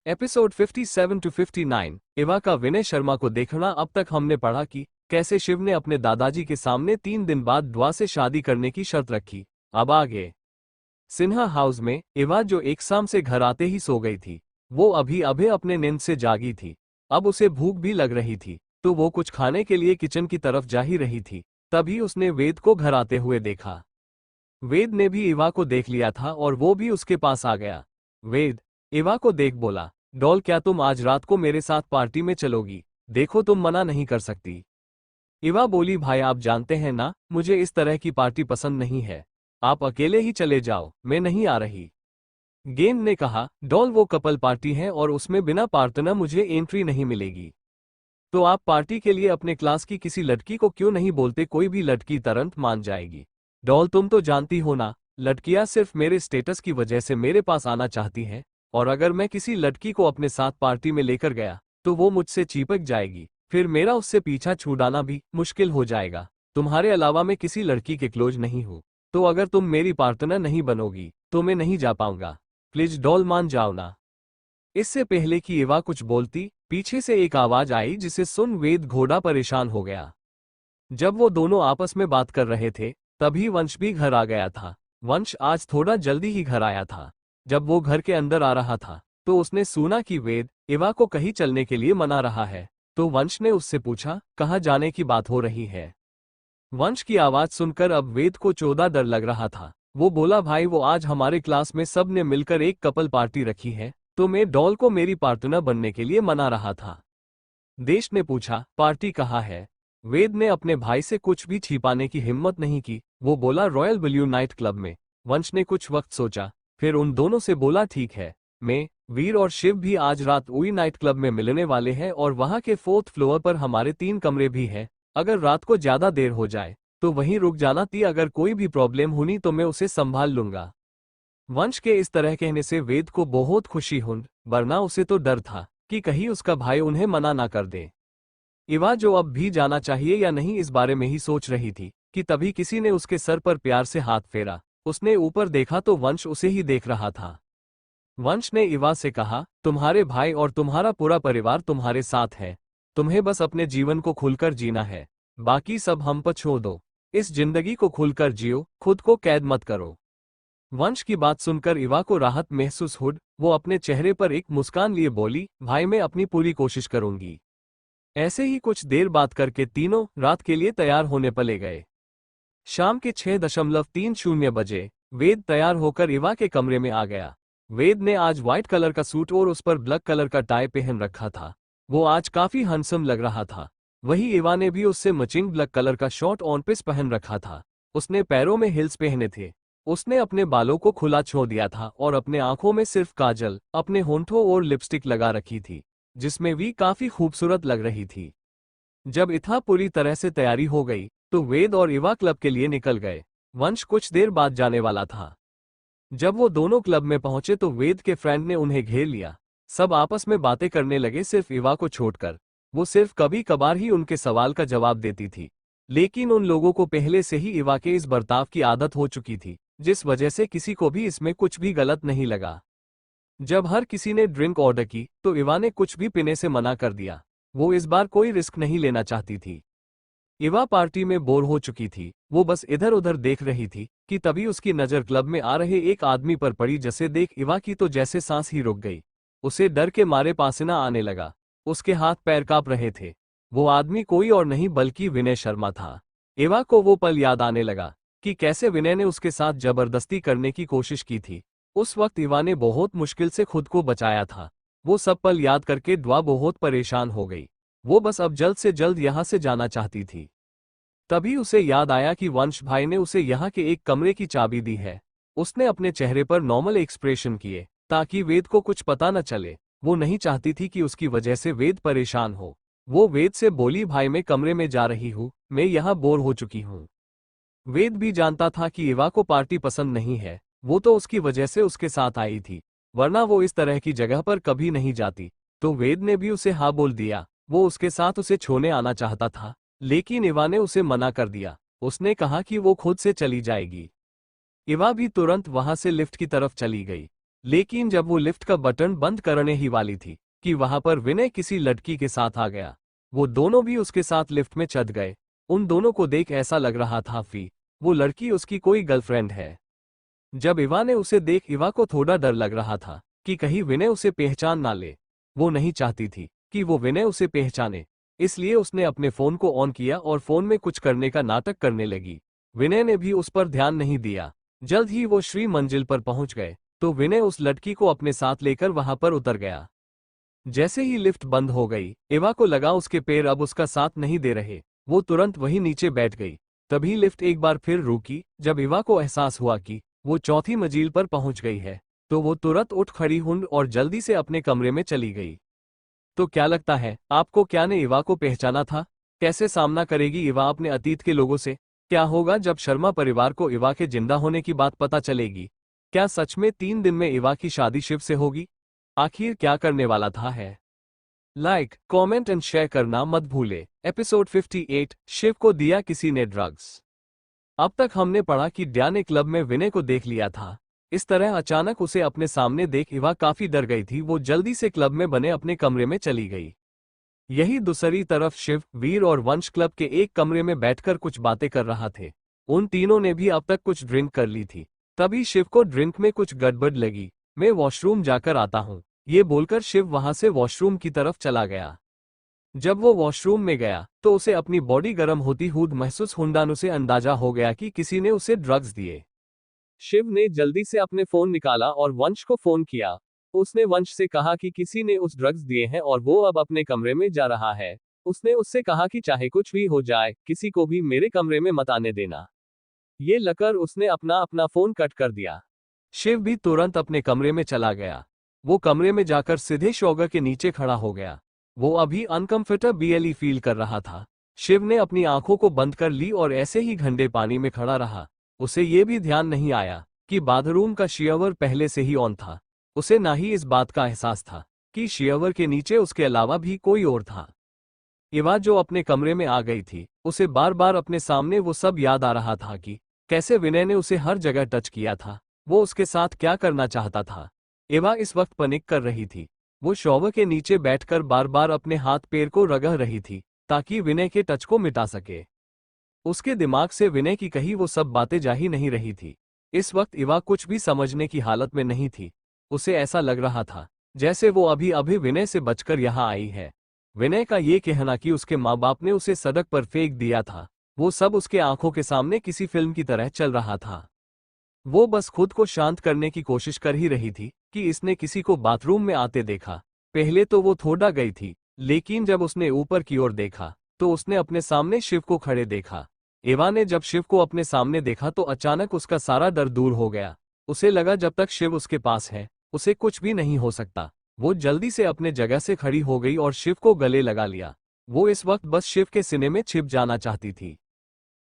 Episode 57 to 59। Eva का विनय शर्मा को देखना। अब तक हमने पढ़ा कि कैसे शिव ने अपने दादाजी के सामने 3 दिन बाद द्वा से शादी करने की शर्त रखी। अब आगे सिन्हा हाउस में इवा जो एक शाम से घर आते ही सो गई थी, वो अभी अभी अपने नींद से जागी थी। अब उसे भूख भी लग रही थी, तो वो कुछ खाने के लिए किचन की तरफ जा ही रही थी। तभी उसने वेद को घर आते हुए देखा। वेद ने भी इवा को देख लिया था और वो भी उसके पास आ गया। वेद इवा को देख बोला, डॉल क्या तुम आज रात को मेरे साथ पार्टी में चलोगी? देखो तुम मना नहीं कर सकती। इवा बोली, भाई आप जानते हैं ना, मुझे इस तरह की पार्टी पसंद नहीं है। आप अकेले ही चले जाओ, मैं नहीं आ रही। गेंद ने कहा, डॉल वो कपल पार्टी है और उसमें बिना पार्टनर मुझे एंट्री नहीं मिलेगी। तो आप पार्टी के लिए अपने क्लास की किसी लड़की को क्यों नहीं बोलते? कोई भी लड़की तुरंत मान जाएगी। डॉल तुम तो जानती हो ना, लड़कियां सिर्फ मेरे स्टेटस की वजह से मेरे पास आना चाहती हैं, और अगर मैं किसी लड़की को अपने साथ पार्टी में लेकर गया तो वो मुझसे चिपक जाएगी, फिर मेरा उससे पीछा छुड़ाना भी मुश्किल हो जाएगा। तुम्हारे अलावा मैं किसी लड़की के क्लोज नहीं हूँ, तो अगर तुम मेरी पार्टनर नहीं बनोगी तो मैं नहीं जा पाऊंगा। प्लीज डॉल मान जाओ ना। इससे पहले कि इवा कुछ बोलती, पीछे से एक आवाज आई जिसे सुन वेद घोड़ा परेशान हो गया। जब वो दोनों आपस में बात कर रहे थे तभी वंश भी घर आ गया था। वंश आज थोड़ा जल्दी ही घर आया था। जब वो घर के अंदर आ रहा था तो उसने सुना कि वेद इवा को कहीं चलने के लिए मना रहा है। तो वंश ने उससे पूछा, कहाँ जाने की बात हो रही है? वंश की आवाज सुनकर अब वेद को 14 डर लग रहा था। वो बोला, भाई वो आज हमारे क्लास में सब ने मिलकर एक कपल पार्टी रखी है, तो मैं डॉल को मेरी पार्टनर बनने के लिए मना रहा था। देश ने पूछा, पार्टी कहाँ है? वेद ने अपने भाई से कुछ भी छिपाने की हिम्मत नहीं की। वो बोला, रॉयल ब्लू नाइट क्लब में। वंश ने कुछ वक्त सोचा, फिर उन दोनों से बोला, ठीक है, मैं, वीर और शिव भी आज रात उई नाइट क्लब में मिलने वाले हैं और वहां के 4th फ्लोर पर हमारे 3 कमरे भी हैं। अगर रात को ज्यादा देर हो जाए तो वहीं रुक जाना थी। अगर कोई भी प्रॉब्लम हुई तो मैं उसे संभाल लूंगा। वंश के इस तरह कहने से वेद को बहुत खुशी हुई, वरना उसे तो डर था कि कहीं उसका भाई उन्हें मना ना कर दे। इवा जो अब भी जाना चाहिए या नहीं इस बारे में ही सोच रही थी कि तभी किसी ने उसके सर पर प्यार से हाथ फेरा। उसने ऊपर देखा तो वंश उसे ही देख रहा था। वंश ने इवा से कहा, तुम्हारे भाई और तुम्हारा पूरा परिवार तुम्हारे साथ है। तुम्हें बस अपने जीवन को खुलकर जीना है, बाकी सब हम पर छोड़ दो। इस जिंदगी को खुलकर जियो, खुद को कैद मत करो। वंश की बात सुनकर इवा को राहत महसूस हुई। वो अपने चेहरे पर एक मुस्कान लिए बोली, भाई मैं अपनी पूरी कोशिश करूंगी। ऐसे ही कुछ देर बात करके तीनों रात के लिए तैयार होने पले गए। शाम के 6:30 बजे वेद तैयार होकर इवा के कमरे में आ गया। वेद ने आज व्हाइट कलर का सूट और उस पर ब्लैक कलर का टाई पहन रखा था। वो आज काफी हैंडसम लग रहा था। वही इवा ने भी उससे मैचिंग ब्लैक कलर का शॉर्ट ऑन पीस पहन रखा था। उसने पैरों में हिल्स पहने थे। उसने अपने बालों को खुला छोड़ दिया था और अपने आंखों में सिर्फ काजल, अपने होंठों और लिपस्टिक लगा रखी थी, जिसमें भी काफी खूबसूरत लग रही थी। जब इथा पूरी तरह से तैयारी हो गई तो वेद और इवा क्लब के लिए निकल गए। वंश कुछ देर बाद जाने वाला था। जब वो दोनों क्लब में पहुंचे तो वेद के फ्रेंड ने उन्हें घेर लिया। सब आपस में बातें करने लगे, सिर्फ इवा को छोड़कर। वो सिर्फ कभी कभार ही उनके सवाल का जवाब देती थी, लेकिन उन लोगों को पहले से ही इवा के इस बर्ताव की आदत हो चुकी थी, जिस वजह से किसी को भी इसमें कुछ भी गलत नहीं लगा। जब हर किसी ने ड्रिंक ऑर्डर की तो इवा ने कुछ भी पीने से मना कर दिया। वो इस बार कोई रिस्क नहीं लेना चाहती थी। इवा पार्टी में बोर हो चुकी थी। वो बस इधर उधर देख रही थी कि तभी उसकी नजर क्लब में आ रहे एक आदमी पर पड़ी, जिसे देख इवा की तो जैसे सांस ही रुक गई। उसे डर के मारे पसीना आने लगा। उसके हाथ पैर कांप रहे थे। वो आदमी कोई और नहीं बल्कि विनय शर्मा था। इवा को वो पल याद आने लगा कि कैसे विनय ने उसके साथ जबरदस्ती करने की कोशिश की थी। उस वक्त इवा ने बहुत मुश्किल से खुद को बचाया था। वो सब पल याद करके द्वा बहुत परेशान हो गई। वो बस अब जल्द से जल्द यहाँ से जाना चाहती थी। तभी उसे याद आया कि वंश भाई ने उसे यहाँ के एक कमरे की चाबी दी है। उसने अपने चेहरे पर नॉर्मल एक्सप्रेशन किए ताकि वेद को कुछ पता न चले। वो नहीं चाहती थी कि उसकी वजह से वेद परेशान हो। वो वेद से बोली, भाई मैं कमरे में जा रही हूँ, मैं यहाँ बोर हो चुकी हूँ। वेद भी जानता था कि इवा को पार्टी पसंद नहीं है। वो तो उसकी वजह से उसके साथ आई थी, वरना वो इस तरह की जगह पर कभी नहीं जाती। तो वेद ने भी उसे हाँ बोल दिया। वो उसके साथ उसे छोड़ने आना चाहता था, लेकिन इवा ने उसे मना कर दिया। उसने कहा कि वो खुद से चली जाएगी। इवा भी तुरंत वहां से लिफ्ट की तरफ चली गई। लेकिन जब वो लिफ्ट का बटन बंद करने ही वाली थी कि वहां पर विनय किसी लड़की के साथ आ गया। वो दोनों भी उसके साथ लिफ्ट में चढ़ गए। उन दोनों को देख ऐसा लग रहा था कि वो लड़की उसकी कोई गर्लफ्रेंड है। जब इवा ने उसे देख इवा को थोड़ा डर लग रहा था कि कहीं विनय उसे पहचान ना ले। वो नहीं चाहती थी कि वो विनय उसे पहचाने, इसलिए उसने अपने फोन को ऑन किया और फोन में कुछ करने का नाटक करने लगी। विनय ने भी उस पर ध्यान नहीं दिया। जल्द ही वो श्री मंजिल पर पहुंच गए तो विनय उस लड़की को अपने साथ लेकर वहां पर उतर गया। जैसे ही लिफ्ट बंद हो गई, इवा को लगा उसके पैर अब उसका साथ नहीं दे रहे। वो तुरंत वहीं नीचे बैठ गई। तभी लिफ्ट एक बार फिर रुकी। जब इवा को एहसास हुआ कि वो चौथी मंजिल पर पहुंच गई है तो वो तुरंत उठ खड़ी हुई और जल्दी से अपने कमरे में चली गई। तो क्या लगता है आपको, क्या ने इवा को पहचाना था? कैसे सामना करेगी इवा अपने अतीत के लोगों से? क्या होगा जब शर्मा परिवार को इवा के जिंदा होने की बात पता चलेगी? क्या सच में 3 दिन में इवा की शादी शिव से होगी? आखिर क्या करने वाला था है? लाइक, कमेंट एंड शेयर करना मत भूले। एपिसोड 58, शिव को दिया किसी ने ड्रग्स। अब तक हमने पढ़ा कि डैन ने क्लब में विनय को देख लिया था। इस तरह अचानक उसे अपने सामने देख इवा काफी डर गई थी। वो जल्दी से क्लब में बने अपने कमरे में चली गई। यही दूसरी तरफ शिव, वीर और वंश क्लब के एक कमरे में बैठकर कुछ बातें कर रहा थे। उन तीनों ने भी अब तक कुछ ड्रिंक कर ली थी। तभी शिव को ड्रिंक में कुछ गड़बड़ लगी। मैं वॉशरूम जाकर आता हूँ, ये बोलकर शिव वहां से वॉशरूम की तरफ चला गया। जब वो वॉशरूम में गया तो उसे अपनी बॉडी गर्म होती हुई महसूस हुंडान उसे अंदाजा हो गया कि किसी ने उसे ड्रग्स दिए। शिव ने जल्दी से अपने फोन निकाला और वंश को फोन किया। उसने वंश से कहा कि किसी ने उस ड्रग्स दिए हैं और वो अब अपने कमरे में जा रहा है। उसने उससे कहा कि चाहे कुछ भी हो जाए, किसी को भी मेरे कमरे में मत आने देना। ये लगकर उसने अपना अपना फोन कट कर दिया। शिव भी तुरंत अपने कमरे में चला गया। वो कमरे में जाकर सीधे शौगर के नीचे खड़ा हो गया। वो अभी अनकंफर्टेबली फील कर रहा था। शिव ने अपनी आंखों को बंद कर ली और ऐसे ही ठंडे पानी में खड़ा रहा। उसे ये भी ध्यान नहीं आया कि बाथरूम का शावर पहले से ही ऑन था। उसे ना ही इस बात का एहसास था कि शावर के नीचे उसके अलावा भी कोई और था। इवा जो अपने कमरे में आ गई थी, उसे बार बार अपने सामने वो सब याद आ रहा था कि कैसे विनय ने उसे हर जगह टच किया था। वो उसके साथ क्या करना चाहता था। इवा इस वक्त पैनिक कर रही थी। वो शॉवर के नीचे बैठकर बार बार अपने हाथ पैर को रगड़ रही थी ताकि विनय के टच को मिटा सके। उसके दिमाग से विनय की कही वो सब बातें जा ही नहीं रही थी। इस वक्त इवा कुछ भी समझने की हालत में नहीं थी। उसे ऐसा लग रहा था जैसे वो अभी अभी विनय से बचकर यहाँ आई है। विनय का ये कहना कि उसके माँ बाप ने उसे सड़क पर फेंक दिया था, वो सब उसके आंखों के सामने किसी फिल्म की तरह चल रहा था। वो बस खुद को शांत करने की कोशिश कर ही रही थी कि इसने किसी को बाथरूम में आते देखा। पहले तो वो थोड़ा गई थी, लेकिन जब उसने ऊपर की ओर देखा तो उसने अपने सामने शिव को खड़े देखा। एवा ने जब शिव को अपने सामने देखा तो अचानक उसका सारा डर दूर हो गया। उसे लगा जब तक शिव उसके पास है उसे कुछ भी नहीं हो सकता। वो जल्दी से अपने जगह से खड़ी हो गई और शिव को गले लगा लिया। वो इस वक्त बस शिव के सीने में छिप जाना चाहती थी।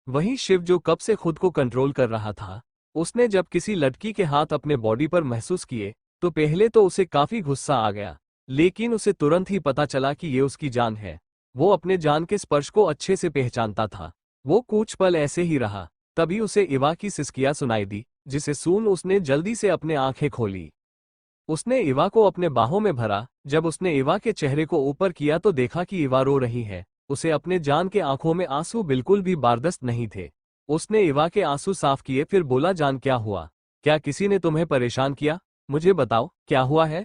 वहीं शिव जो कब से खुद को कंट्रोल कर रहा था, उसने जब किसी लड़की के हाथ अपने बॉडी पर महसूस किए तो पहले तो उसे काफी गुस्सा आ गया, लेकिन उसे तुरंत ही पता चला कि ये उसकी जान है। वो अपने जान के स्पर्श को अच्छे से पहचानता था। वो कुछ पल ऐसे ही रहा, तभी उसे इवा की सिसकियां सुनाई दी, जिसे सुन उसने जल्दी से अपने आंखें खोली। उसने इवा को अपने बाहों में भरा। जब उसने इवा के चेहरे को ऊपर किया तो देखा कि इवा रो रही है। उसे अपने जान के आंखों में आंसू बिल्कुल भी बर्दाश्त नहीं थे। उसने इवा के आंसू साफ किए फिर बोला, जान क्या हुआ? क्या किसी ने तुम्हें परेशान किया? मुझे बताओ क्या हुआ है?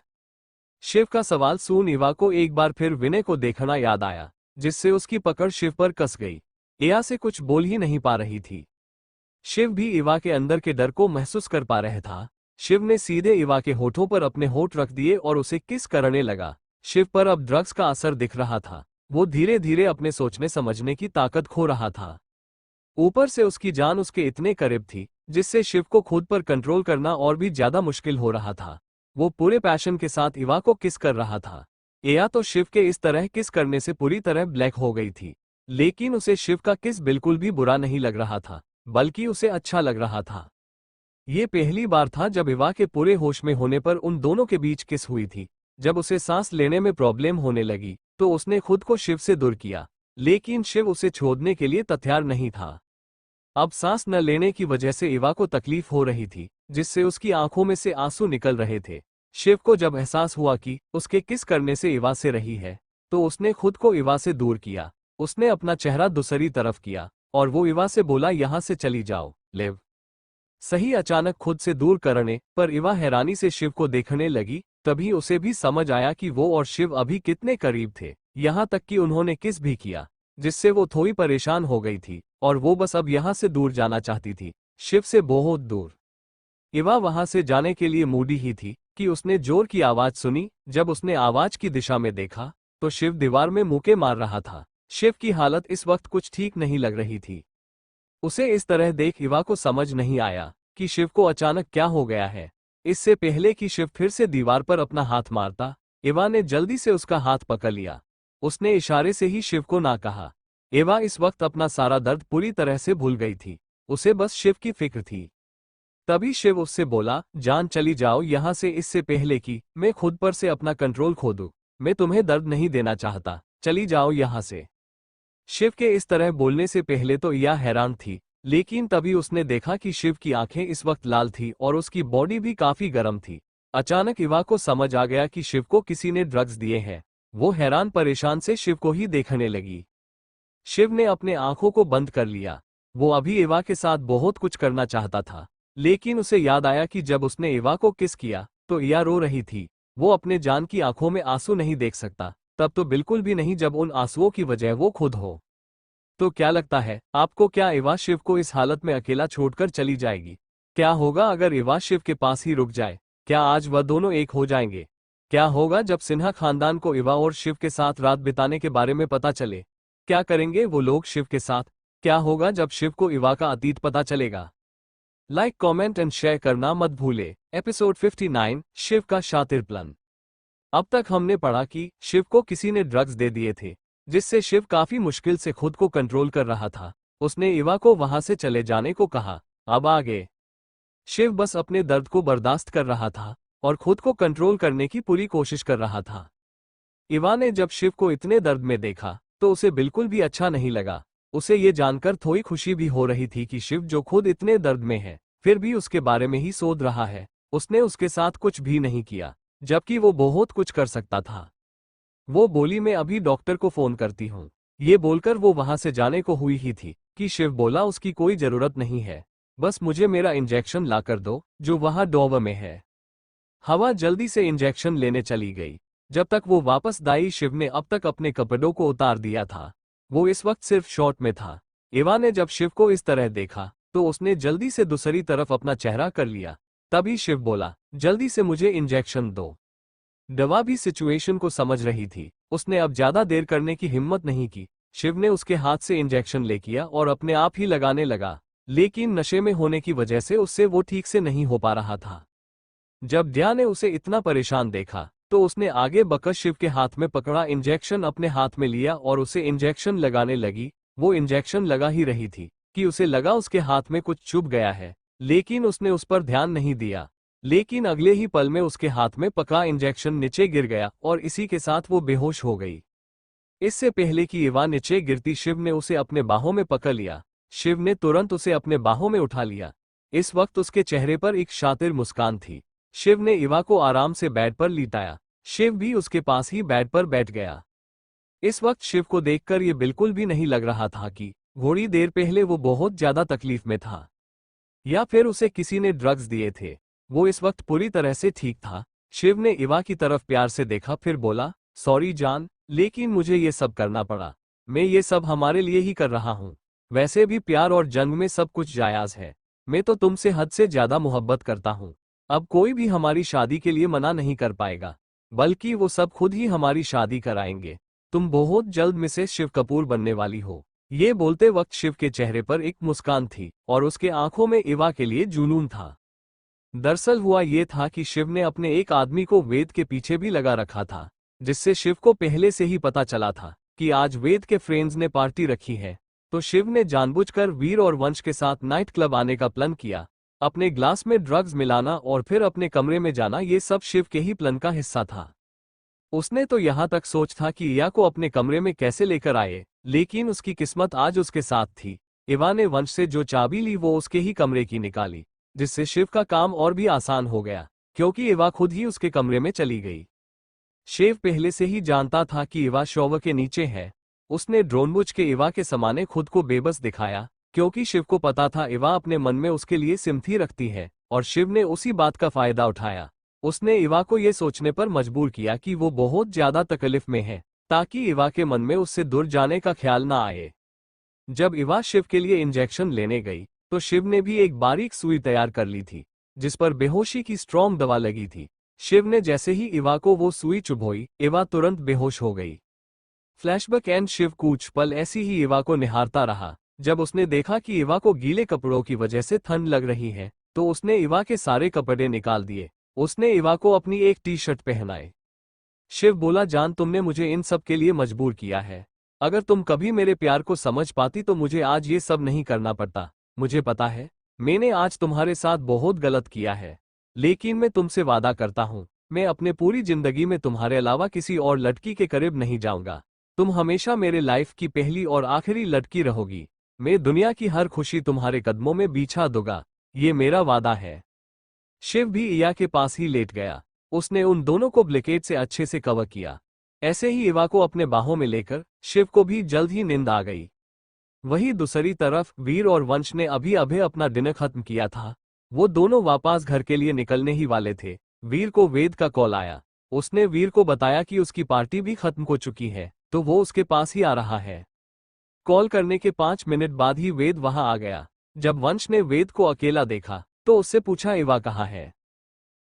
शिव का सवाल सुन इवा को एक बार फिर विनय को देखना याद आया, जिससे उसकी पकड़ शिव पर कस गई। इया से कुछ बोल ही नहीं पा रही थी। शिव भी इवा के अंदर के डर को महसूस कर पा रहा था। शिव ने सीधे इवा के होठों पर अपने होठ रख दिए और उसे किस करने लगा। शिव पर अब ड्रग्स का असर दिख रहा था। वो धीरे धीरे अपने सोचने समझने की ताकत खो रहा था। ऊपर से उसकी जान उसके इतने करीब थी, जिससे शिव को खुद पर कंट्रोल करना और भी ज्यादा मुश्किल हो रहा था। वो पूरे पैशन के साथ इवा को किस कर रहा था। एया तो शिव के इस तरह किस करने से पूरी तरह ब्लैक हो गई थी, लेकिन उसे शिव का किस बिल्कुल भी बुरा नहीं लग रहा था, बल्कि उसे अच्छा लग रहा था। ये पहली बार था जब इवा के पूरे होश में होने पर उन दोनों के बीच किस हुई थी। जब उसे सांस लेने में प्रॉब्लम होने लगी तो उसने खुद को शिव से दूर किया, लेकिन शिव उसे छोड़ने के लिए तैयार नहीं था। अब सांस न लेने की वजह से इवा को तकलीफ हो रही थी, जिससे उसकी आंखों में से आंसू निकल रहे थे। शिव को जब एहसास हुआ कि उसके किस करने से इवा से रही है, तो उसने खुद को इवा से दूर किया। उसने अपना चेहरा दूसरी तरफ किया और वो इवा से बोला, यहाँ से चली जाओ लिव। सही अचानक खुद से दूर करने पर इवा हैरानी से शिव को देखने लगी। तभी उसे भी समझ आया कि वो और शिव अभी कितने करीब थे, यहाँ तक कि उन्होंने किस भी किया, जिससे वो थोड़ी परेशान हो गई थी और वो बस अब यहाँ से दूर जाना चाहती थी, शिव से बहुत दूर। इवा वहां से जाने के लिए मूडी ही थी कि उसने जोर की आवाज सुनी। जब उसने आवाज की दिशा में देखा तो शिव दीवार में मुक्के मार रहा था। शिव की हालत इस वक्त कुछ ठीक नहीं लग रही थी। उसे इस तरह देख इवा को समझ नहीं आया कि शिव को अचानक क्या हो गया है। इससे पहले कि शिव फिर से दीवार पर अपना हाथ मारता, इवा ने जल्दी से उसका हाथ पकड़ लिया। उसने इशारे से ही शिव को ना कहा। इवा इस वक्त अपना सारा दर्द पूरी तरह से भूल गई थी, उसे बस शिव की फिक्र थी। तभी शिव उससे बोला, जान चली जाओ यहाँ से, इससे पहले कि मैं खुद पर से अपना कंट्रोल खो दूं। मैं तुम्हें दर्द नहीं देना चाहता, चली जाओ यहाँ से। शिव के इस तरह बोलने से पहले तो यह हैरान थी, लेकिन तभी उसने देखा कि शिव की आंखें इस वक्त लाल थी और उसकी बॉडी भी काफी गर्म थी। अचानक इवा को समझ आ गया कि शिव को किसी ने ड्रग्स दिए हैं। वो हैरान परेशान से शिव को ही देखने लगी। शिव ने अपने आंखों को बंद कर लिया। वो अभी इवा के साथ बहुत कुछ करना चाहता था, लेकिन उसे याद आया कि जब उसने इवा को किस किया तो इया रो रही थी। वो अपने जान की आंखों में आंसू नहीं देख सकता, तब तो बिल्कुल भी नहीं जब उन आंसुओं की वजह वो खुद हो। तो क्या लगता है आपको, क्या इवा शिव को इस हालत में अकेला छोड़कर चली जाएगी? क्या होगा अगर इवा शिव के पास ही रुक जाए? क्या आज वह दोनों एक हो जाएंगे? क्या होगा जब सिन्हा खानदान को इवा और शिव के साथ रात बिताने के बारे में पता चले? क्या करेंगे वो लोग शिव के साथ? क्या होगा जब शिव को इवा का अतीत पता चलेगा? लाइक, कमेंट एंड शेयर करना मत भूले। एपिसोड 59, शिव का शातिर प्लान। अब तक हमने पढ़ा कि शिव को किसी ने ड्रग्स दे दिए थे, जिससे शिव काफी मुश्किल से खुद को कंट्रोल कर रहा था। उसने इवा को वहां से चले जाने को कहा। अब आगे शिव बस अपने दर्द को बर्दाश्त कर रहा था और खुद को कंट्रोल करने की पूरी कोशिश कर रहा था। इवा ने जब शिव को इतने दर्द में देखा तो उसे बिल्कुल भी अच्छा नहीं लगा। उसे ये जानकर थोड़ी खुशी भी हो रही थी कि शिव, जो खुद इतने दर्द में है, फिर भी उसके बारे में ही सोच रहा है। उसने उसके साथ कुछ भी नहीं किया, जबकि वो बहुत कुछ कर सकता था। वो बोली, मैं अभी डॉक्टर को फोन करती हूँ। ये बोलकर वो वहां से जाने को हुई ही थी कि शिव बोला, उसकी कोई जरूरत नहीं है, बस मुझे मेरा इंजेक्शन ला कर दो जो वहां डॉव में है। हवा जल्दी से इंजेक्शन लेने चली गई। जब तक वो वापस आई, शिव ने अब तक अपने कपड़ों को उतार दिया था। वो इस वक्त सिर्फ शॉर्ट में था। इवा ने जब शिव को इस तरह देखा तो उसने जल्दी से दूसरी तरफ अपना चेहरा कर लिया। तभी शिव बोला, जल्दी से मुझे इंजेक्शन दो। दवा भी सिचुएशन को समझ रही थी। उसने अब ज्यादा देर करने की हिम्मत नहीं की। शिव ने उसके हाथ से इंजेक्शन ले किया और अपने आप ही लगाने लगा, लेकिन नशे में होने की वजह से उससे वो ठीक से नहीं हो पा रहा था। जब दया ने उसे इतना परेशान देखा तो उसने आगे बढ़कर शिव के हाथ में पकड़ा इंजेक्शन अपने हाथ में लिया और उसे इंजेक्शन लगाने लगी। वो इंजेक्शन लगा ही रही थी कि उसे लगा उसके हाथ में कुछ चुभ गया है, लेकिन उसने उस पर ध्यान नहीं दिया। लेकिन अगले ही पल में उसके हाथ में पका इंजेक्शन नीचे गिर गया और इसी के साथ वो बेहोश हो गई। इससे पहले कि इवा नीचे गिरती, शिव ने उसे अपने बाहों में पकड़ लिया। शिव ने तुरंत उसे अपने बाहों में उठा लिया। इस वक्त उसके चेहरे पर एक शातिर मुस्कान थी। शिव ने इवा को आराम से बेड पर लिटाया। शिव भी उसके पास ही बेड पर बैठ गया। इस वक्त शिव को देखकर ये बिल्कुल भी नहीं लग रहा था कि थोड़ी देर पहले वो बहुत ज्यादा तकलीफ में था, या फिर उसे किसी ने ड्रग्स दिए थे। वो इस वक्त पूरी तरह से ठीक था। शिव ने इवा की तरफ प्यार से देखा, फिर बोला, सॉरी जान, लेकिन मुझे ये सब करना पड़ा। मैं ये सब हमारे लिए ही कर रहा हूँ। वैसे भी प्यार और जंग में सब कुछ जायज है। मैं तो तुमसे हद से ज्यादा मोहब्बत करता हूँ। अब कोई भी हमारी शादी के लिए मना नहीं कर पाएगा, बल्कि वो सब खुद ही हमारी शादी कराएंगे। तुम बहुत जल्द मिसेस शिव कपूर बनने वाली हो। ये बोलते वक्त शिव के चेहरे पर एक मुस्कान थी और उसके आंखों में इवा के लिए जुनून था। दरअसल हुआ ये था कि शिव ने अपने एक आदमी को वेद के पीछे भी लगा रखा था, जिससे शिव को पहले से ही पता चला था कि आज वेद के फ्रेंड्स ने पार्टी रखी है। तो शिव ने जानबूझकर वीर और वंश के साथ नाइट क्लब आने का प्लान किया। अपने ग्लास में ड्रग्स मिलाना और फिर अपने कमरे में जाना, ये सब शिव के ही प्लान का हिस्सा था। उसने तो यहाँ तक सोच था कि इया को अपने कमरे में कैसे लेकर आए, लेकिन उसकी किस्मत आज उसके साथ थी। इवा ने वंश से जो चाबी ली वो उसके ही कमरे की निकाली, जिससे शिव का काम और भी आसान हो गया, क्योंकि इवा खुद ही उसके कमरे में चली गई। शिव पहले से ही जानता था कि इवा शॉवर के नीचे है। उसने ड्रोनबुझ के इवा के समाने खुद को बेबस दिखाया, क्योंकि शिव को पता था इवा अपने मन में उसके लिए सिम्पथी रखती है, और शिव ने उसी बात का फायदा उठाया। उसने इवा को यह सोचने पर मजबूर किया कि वो बहुत ज्यादा तकलीफ में है, ताकि इवा के मन में उससे दूर जाने का ख्याल ना आए। जब इवा शिव के लिए इंजेक्शन लेने गई, तो शिव ने भी एक बारीक सुई तैयार कर ली थी, जिस पर बेहोशी की स्ट्रॉन्ग दवा लगी थी। शिव ने जैसे ही इवा को वो सुई चुभोई, इवा तुरंत बेहोश हो गई। फ्लैशबैक एंड शिव कुछ पल ऐसी ही इवा को निहारता रहा। जब उसने देखा कि इवा को गीले कपड़ों की वजह से ठंड लग रही है, तो उसने इवा के सारे कपड़े निकाल दिए। उसने इवा को अपनी एक टी शर्ट पहनाई। शिव बोला, जान, तुमने मुझे इन सब के लिए मजबूर किया है। अगर तुम कभी मेरे प्यार को समझ पाती तो मुझे आज ये सब नहीं करना पड़ता। मुझे पता है मैंने आज तुम्हारे साथ बहुत गलत किया है, लेकिन मैं तुमसे वादा करता हूँ, मैं अपने पूरी जिंदगी में तुम्हारे अलावा किसी और लड़की के करीब नहीं जाऊंगा। तुम हमेशा मेरे लाइफ की पहली और आखिरी लड़की रहोगी। मैं दुनिया की हर खुशी तुम्हारे कदमों में बिछा दूंगा, ये मेरा वादा है। शिव भी इया के पास ही लेट गया। उसने उन दोनों को ब्लैंकेट से अच्छे से कवर किया। ऐसे ही इवा को अपने बाहों में लेकर शिव को भी जल्द ही नींद आ गई। वहीं दूसरी तरफ वीर और वंश ने अभी अभी अपना डिनर खत्म किया था। वो दोनों वापस घर के लिए निकलने ही वाले थे। वीर को वेद का कॉल आया। उसने वीर को बताया कि उसकी पार्टी भी खत्म हो चुकी है, तो वो उसके पास ही आ रहा है। कॉल करने के 5 मिनट बाद ही वेद वहां आ गया। जब वंश ने वेद को अकेला देखा तो उससे पूछा, इवा कहाँ है?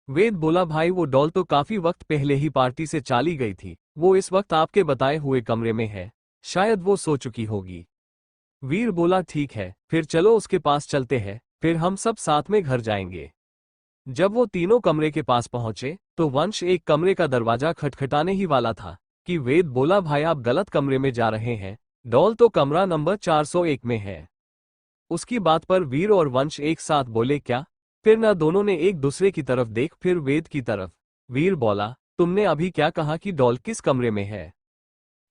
वेद बोला, भाई वो डॉल तो काफी वक्त पहले ही पार्टी से चली गई थी। वो इस वक्त आपके बताए हुए कमरे में है, शायद वो सो चुकी होगी। वीर बोला, ठीक है, फिर चलो उसके पास चलते हैं, फिर हम सब साथ में घर जाएंगे। जब वो तीनों कमरे के पास पहुंचे तो वंश एक कमरे का दरवाजा खटखटाने ही वाला था कि वेद बोला, भाई आप गलत कमरे में जा रहे हैं, डॉल तो कमरा नंबर 401 में है। उसकी बात पर वीर और वंश एक साथ बोले, क्या? फिर न दोनों ने एक दूसरे की तरफ देख, फिर वेद की तरफ। वीर बोला, तुमने अभी क्या कहा कि डॉल किस कमरे में है?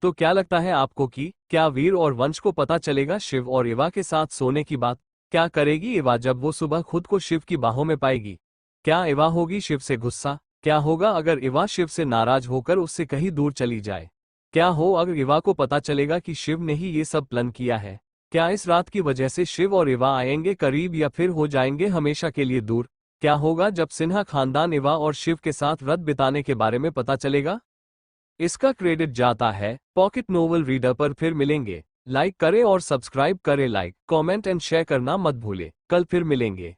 तो क्या लगता है आपको कि क्या वीर और वंश को पता चलेगा शिव और इवा के साथ सोने की बात? क्या करेगी इवा जब वो सुबह खुद को शिव की बाहों में पाएगी? क्या इवा होगी शिव से गुस्सा? क्या होगा अगर इवा शिव से नाराज होकर उससे कहीं दूर चली जाए? क्या हो अगर इवा को पता चलेगा कि शिव ने ही ये सब प्लान किया है? क्या इस रात की वजह से शिव और इवा आएंगे करीब या फिर हो जाएंगे हमेशा के लिए दूर? क्या होगा जब सिन्हा खानदान इवा और शिव के साथ रात बिताने के बारे में पता चलेगा? इसका क्रेडिट जाता है पॉकेट नोवेल रीडर पर। फिर मिलेंगे। लाइक करें और सब्सक्राइब करें। लाइक, कमेंट एंड शेयर करना मत भूले। कल फिर मिलेंगे।